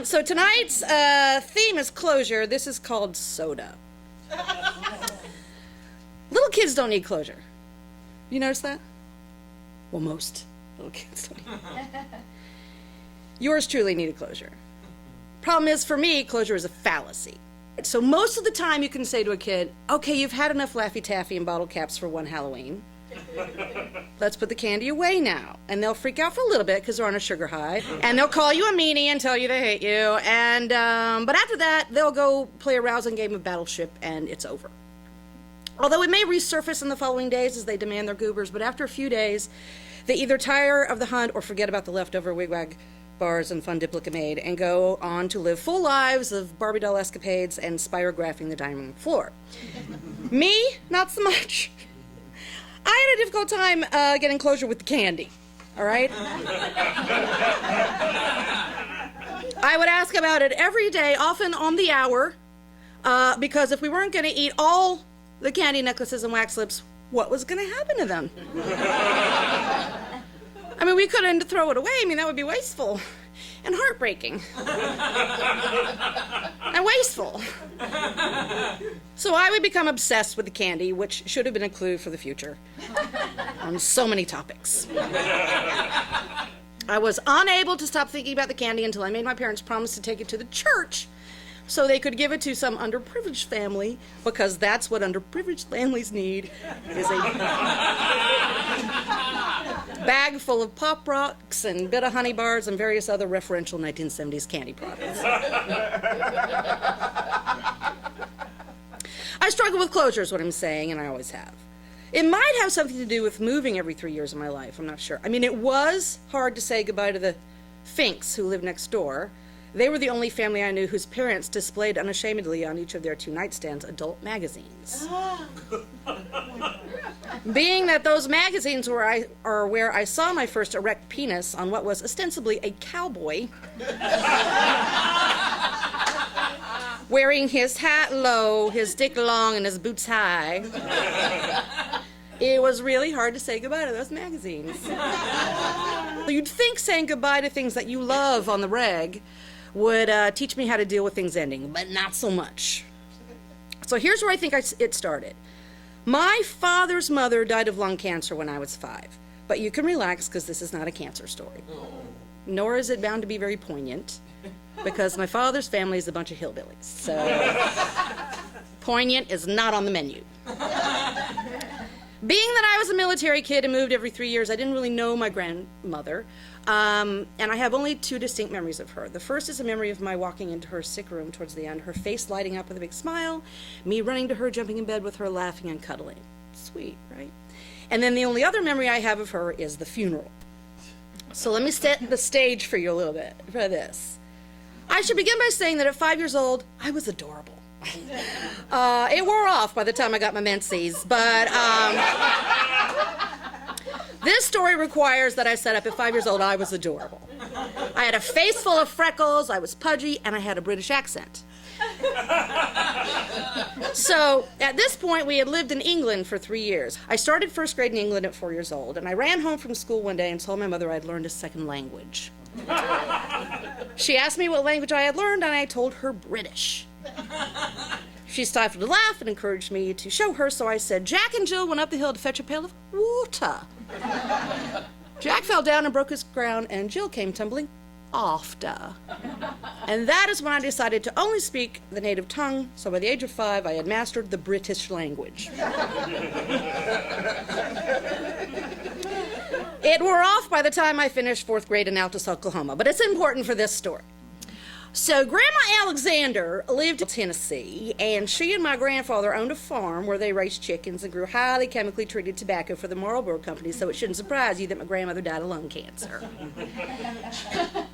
So tonight's theme is closure. This is called soda. Little kids don't need closure. You notice that? Well, most little kids don't need Yours truly needed closure. Problem is, for me, closure is a fallacy. So most of the time you can say to a kid, okay, you've had enough Laffy Taffy and bottle caps for one Halloween. Let's put the candy away now. And they'll freak out for a little bit because they're on a sugar high. And they'll call you a meanie and tell you they hate you. And but after that, they'll go play a rousing game of Battleship and it's over. Although it may resurface in the following days as they demand their goobers, but after a few days, they either tire of the hunt or forget about the leftover wigwag bars and fun diplicamade and go on to live full lives of Barbie doll escapades and spirographing the dining room floor. Me, not so much. I had a difficult time getting closure with the candy, all right? I would ask about it every day, often on the hour, because if we weren't going to eat all the candy necklaces and wax lips, what was going to happen to them? I mean, we couldn't throw it away. I mean, that would be wasteful and heartbreaking and wasteful. So I would become obsessed with the candy, which should have been a clue for the future on so many topics. I was unable to stop thinking about the candy until I made my parents promise to take it to the church so they could give it to some underprivileged family, because that's what underprivileged families need, is a bag full of Pop Rocks and Bit of Honey Bars and various other referential 1970s candy products. I struggle with closure is what I'm saying, and I always have. It might have something to do with moving every 3 years of my life, I'm not sure. I mean, it was hard to say goodbye to the Finks who lived next door. They were the only family I knew whose parents displayed unashamedly on each of their 2 nightstands adult magazines. Being that those magazines are where I saw my first erect penis on what was ostensibly a cowboy, wearing his hat low, his dick long, and his boots high, it was really hard to say goodbye to those magazines. You'd think saying goodbye to things that you love on the reg would teach me how to deal with things ending, but not so much. So here's where I think it started. My father's mother died of lung cancer when I was 5, but you can relax because this is not a cancer story. Nor is it bound to be very poignant, because my father's family is a bunch of hillbillies, so poignant is not on the menu. Being that I was a military kid and moved every 3 years, I didn't really know my grandmother, and I have only 2 distinct memories of her. The first is a memory of my walking into her sick room towards the end, her face lighting up with a big smile, me running to her, jumping in bed with her, laughing and cuddling. Sweet, right? And then the only other memory I have of her is the funeral. So let me set the stage for you a little bit for this. I should begin by saying that at 5 years old, I was adorable. It wore off by the time I got my menses, but this story requires that I set up at 5 years old I was adorable. I had a face full of freckles, I was pudgy, and I had a British accent. So at this point, we had lived in England for 3 years. I started first grade in England at 4 years old, and I ran home from school one day and told my mother I'd learned a second language. She asked me what language I had learned, and I told her British. She stifled a laugh and encouraged me to show her, so I said, Jack and Jill went up the hill to fetch a pail of water. Jack fell down and broke his crown, and Jill came tumbling after. And that is when I decided to only speak the native tongue, so by the age of 5, I had mastered the British language. It wore off by the time I finished 4th grade in Altus, Oklahoma, but it's important for this story. So Grandma Alexander lived in Tennessee, and she and my grandfather owned a farm where they raised chickens and grew highly chemically treated tobacco for the Marlboro Company, so it shouldn't surprise you that my grandmother died of lung cancer.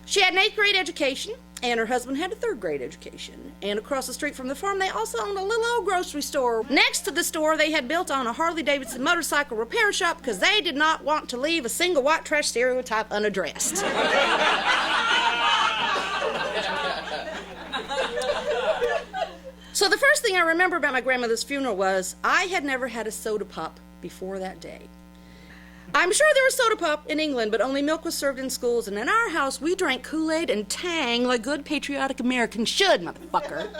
She had an 8th grade education, and her husband had a 3rd grade education. And across the street from the farm, they also owned a little old grocery store. Next to the store, they had built on a Harley-Davidson motorcycle repair shop because they did not want to leave a single white trash stereotype unaddressed. So the first thing I remember about my grandmother's funeral was I had never had a soda pop before that day. I'm sure there was soda pop in England, but only milk was served in schools, and in our house, we drank Kool-Aid and Tang like good patriotic Americans should, motherfucker.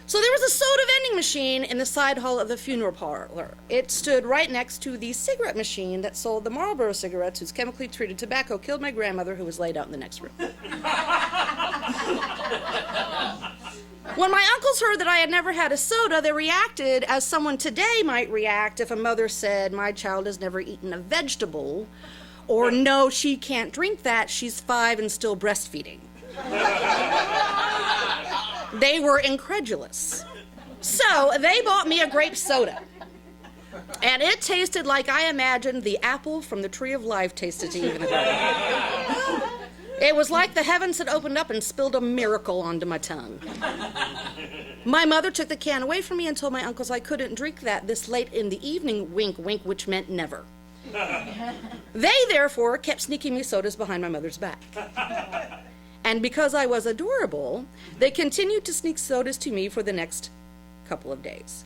So there was a soda vending machine in the side hall of the funeral parlor. It stood right next to the cigarette machine that sold the Marlboro cigarettes whose chemically treated tobacco killed my grandmother, who was laid out in the next room. When my uncles heard that I had never had a soda, they reacted as someone today might react if a mother said, "My child has never eaten a vegetable," or "No, she can't drink that, she's 5 and still breastfeeding." They were incredulous. So they bought me a grape soda. And it tasted like I imagined the apple from the tree of life tasted to even ago. It was like the heavens had opened up and spilled a miracle onto my tongue. My mother took the can away from me and told my uncles I couldn't drink that this late in the evening, wink, wink, which meant never. They, therefore, kept sneaking me sodas behind my mother's back. And because I was adorable, they continued to sneak sodas to me for the next couple of days.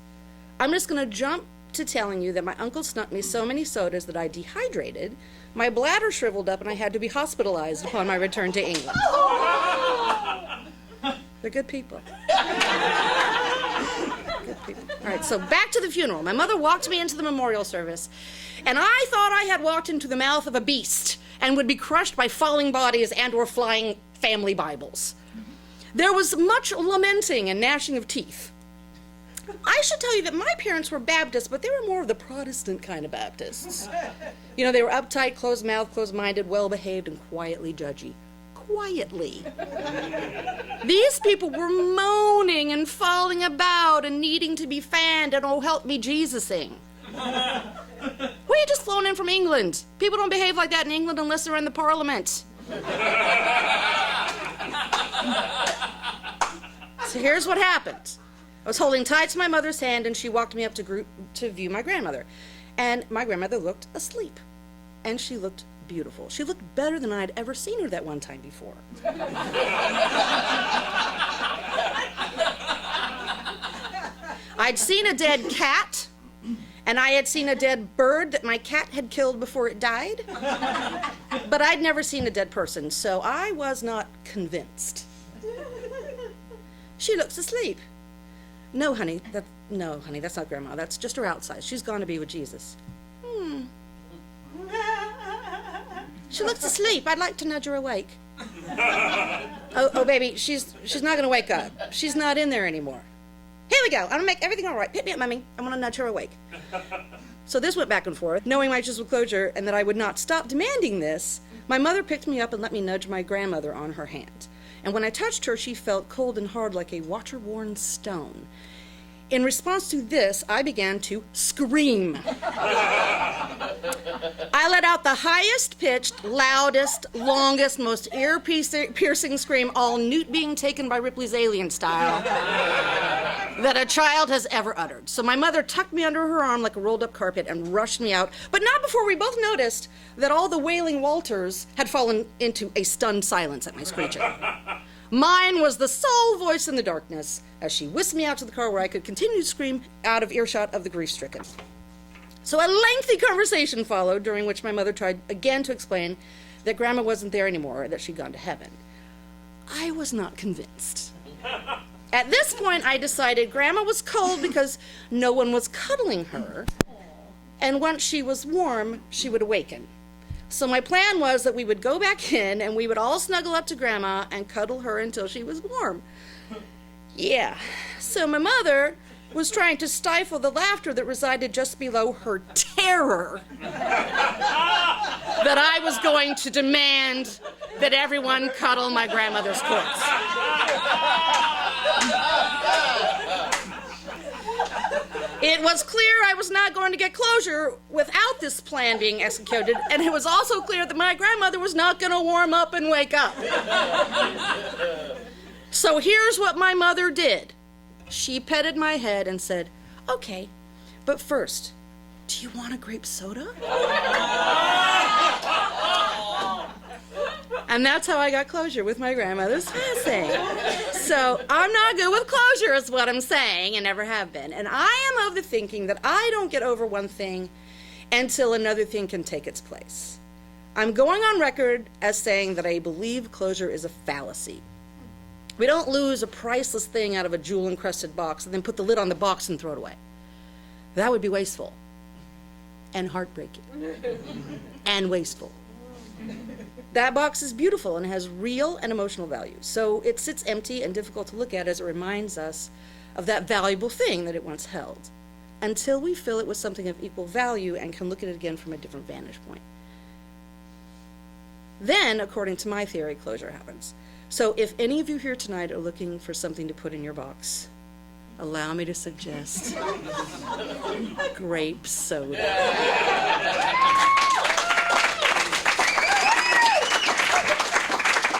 I'm just going to jump to telling you that my uncle snuck me so many sodas that I dehydrated, my bladder shriveled up, and I had to be hospitalized upon my return to England. They're good people. Good people. All right, so back to the funeral. My mother walked me into the memorial service, and I thought I had walked into the mouth of a beast and would be crushed by falling bodies and or flying family Bibles. There was much lamenting and gnashing of teeth. I should tell you that my parents were Baptists, but they were more of the Protestant kind of Baptists. You know, they were uptight, closed-mouthed, closed-minded, well-behaved, and quietly judgy. Quietly. These people were moaning and falling about and needing to be fanned and "Oh, help me, Jesus-ing." We had just flown in from England. People don't behave like that in England unless they're in the Parliament. So here's what happened. I was holding tight to my mother's hand, and she walked me up to view my grandmother. And my grandmother looked asleep. And she looked beautiful. She looked better than I'd ever seen her that one time before. I'd seen a dead cat, and I had seen a dead bird that my cat had killed before it died. But I'd never seen a dead person, so I was not convinced. She looks asleep. No, honey, that's not Grandma. That's just her outside. She's gone to be with Jesus. She looks asleep. I'd like to nudge her awake. Oh, baby, she's not going to wake up. She's not in there anymore. Here we go. I'm going to make everything all right. Pick me up, Mommy. I want to nudge her awake. So this went back and forth, knowing my issues with closure and that I would not stop demanding this. My mother picked me up and let me nudge my grandmother on her hand. And when I touched her, she felt cold and hard like a water-worn stone. In response to this, I began to scream. I let out the highest-pitched, loudest, longest, most ear-piercing scream, all Newt being taken by Ripley's Alien style, that a child has ever uttered. So my mother tucked me under her arm like a rolled-up carpet and rushed me out, but not before we both noticed that all the wailing Walters had fallen into a stunned silence at my screeching. Mine was the sole voice in the darkness as she whisked me out to the car where I could continue to scream out of earshot of the grief-stricken. So a lengthy conversation followed, during which my mother tried again to explain that Grandma wasn't there anymore, that she'd gone to heaven. I was not convinced. At this point, I decided Grandma was cold because no one was cuddling her, and once she was warm, she would awaken. So my plan was that we would go back in and we would all snuggle up to Grandma and cuddle her until she was warm. Yeah. So my mother was trying to stifle the laughter that resided just below her terror that I was going to demand that everyone cuddle my grandmother's corpse. It was clear I was not going to get closure without this plan being executed, and it was also clear that my grandmother was not going to warm up and wake up. So here's what my mother did. She petted my head and said, "Okay, but first, do you want a grape soda?" And that's how I got closure with my grandmother's passing. So I'm not good with closure is what I'm saying, and never have been. And I am of the thinking that I don't get over one thing until another thing can take its place. I'm going on record as saying that I believe closure is a fallacy. We don't lose a priceless thing out of a jewel-encrusted box and then put the lid on the box and throw it away. That would be wasteful and heartbreaking and wasteful. That box is beautiful and has real and emotional value. So it sits empty and difficult to look at as it reminds us of that valuable thing that it once held, until we fill it with something of equal value and can look at it again from a different vantage point. Then, according to my theory, closure happens. So if any of you here tonight are looking for something to put in your box, allow me to suggest grape soda.